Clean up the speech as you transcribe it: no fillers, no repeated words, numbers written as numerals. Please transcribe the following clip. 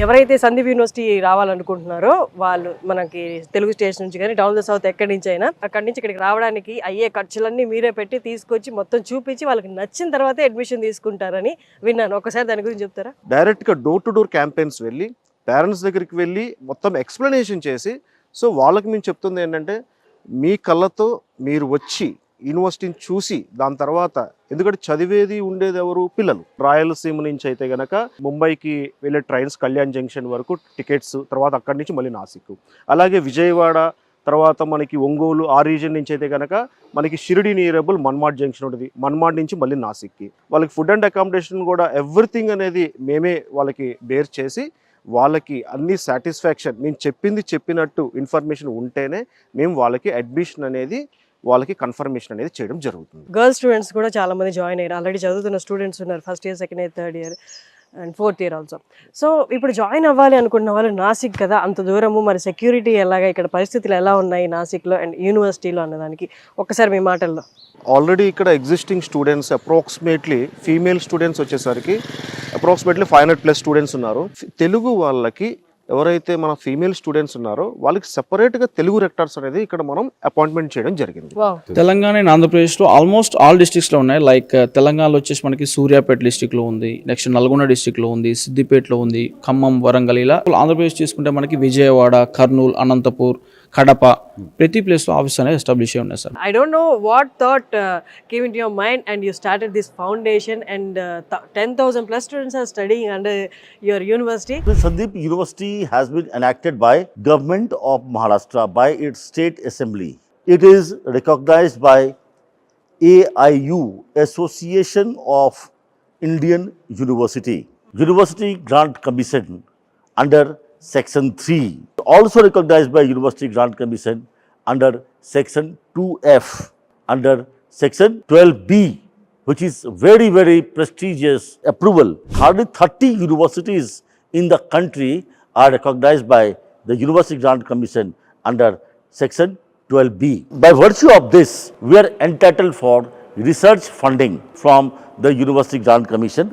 ఎవరైతే సందీప్ యూనివర్సిటీ రావాలనుకుంటున్నారో వాళ్ళు మనకి తెలుగు స్టేషన్ నుంచి కానీ డౌన్ ద సౌత్ ఎక్కడి నుంచి అయినా అక్కడి నుంచి ఇక్కడికి రావడానికి అయ్యే ఖర్చులన్నీ మీరే పెట్టి తీసుకొచ్చి మొత్తం చూపించి వాళ్ళకి నచ్చిన తర్వాతే అడ్మిషన్ తీసుకుంటారని విన్నాను. ఒకసారి దాని గురించి చెప్తారా? డైరెక్ట్గా డోర్ టు డోర్ క్యాంపెయిన్స్ వెళ్ళి పేరెంట్స్ దగ్గరికి వెళ్ళి మొత్తం ఎక్స్ప్లెనేషన్ చేసి, సో వాళ్ళకి మేము చెప్తుంది ఏంటంటే మీ కళ్ళతో మీరు వచ్చి యూనివర్సిటీని చూసి దాని తర్వాత, ఎందుకంటే చదివేది ఉండేది ఎవరు? పిల్లలు. రాయలసీమ నుంచి అయితే గనక ముంబైకి వెళ్ళే ట్రైన్స్ కళ్యాణ్ జంక్షన్ వరకు టికెట్స్, తర్వాత అక్కడి నుంచి మళ్ళీ నాసిక్, అలాగే విజయవాడ, తర్వాత మనకి ఒంగోలు ఆ రీజన్ నుంచి అయితే కనుక మనకి షిరిడి నియరబుల్ మన్మాడ్ జంక్షన్ ఉంటుంది, మన్మాడ్ నుంచి మళ్ళీ నాసిక్కి. వాళ్ళకి ఫుడ్ అండ్ అకామిడేషన్ కూడా ఎవ్రీథింగ్ అనేది మేమే వాళ్ళకి బేర్ చేసి వాళ్ళకి అన్ని సాటిస్ఫాక్షన్, మేము చెప్పినట్టు ఇన్ఫర్మేషన్ ఉంటేనే మేము వాళ్ళకి అడ్మిషన్ అనేది వాళ్ళకి కన్ఫర్మేషన్ అనేది చేయడం జరుగుతుంది. గర్ల్స్ స్టూడెంట్స్ కూడా చాలా మంది జాయిన్ అయ్యారు, ఆల్రెడీ చదువుతున్న స్టూడెంట్స్ ఉన్నారు, first year, second year, third year and fourth year also. So ఇప్పుడు జాయిన్ అవ్వాలి అనుకున్న వాళ్ళు నాసిక్ కదా, అంత దూరము, మరి సెక్యూరిటీ ఎలాగా, ఇక్కడ పరిస్థితులు ఎలా ఉన్నాయి నాసిక్లో అండ్ యూనివర్సిటీలో అన్నదానికి ఒక్కసారి మీ మాటల్లో. ఆల్రెడీ ఇక్కడ existing students approximately female students వచ్చేసరికి అప్రాక్సిమేట్లీ 500+ స్టూడెంట్స్ ఉన్నారు. తెలుగు వాళ్ళకి ఎవరైతే మన ఫీమేల్ స్టూడెంట్స్ ఉన్నారో వాళ్ళకి సెపరేట్గా తెలుగు రెక్టర్స్ అనేది ఇక్కడ మనం అపాయింట్మెంట్ చేయడం జరిగింది. తెలంగాణ అండ్ ఆంధ్రప్రదేశ్లో ఆల్మోస్ట్ ఆల్ డిస్ట్రిక్ట్స్లో ఉన్నాయి. లైక్ తెలంగాణలో వచ్చేసి మనకి సూర్యాపేట డిస్ట్రిక్ట్లో ఉంది, నెక్స్ట్ నల్గొండ డిస్ట్రిక్ట్లో ఉంది, సిద్దిపేటలో ఉంది, ఖమ్మం, వరంగల్. ఇలా ఆంధ్రప్రదేశ్ తీసుకుంటే మనకి విజయవాడ, కర్నూలు, అనంతపూర్, కడప, ప్రతి ప్లేస్లో ఆఫీస్ అనేది ఎస్టాబ్లిష్ అయ్యి ఉన్నాయి sir. I don't know what thought came into your mind and you started this foundation and 10,000+ students are studying under your university. The Sandeep University has been enacted by Government of Maharashtra by its State Assembly. It is recognized by AIU, Association of Indian University, University Grant Commission under Section 3, also recognized by University Grant Commission under Section 2F, under Section 12B, which is very, very prestigious approval. Hardly 30 universities in the country are recognized by the University Grant Commission under Section 12B. By virtue of this, we are entitled for research funding from the University Grant Commission.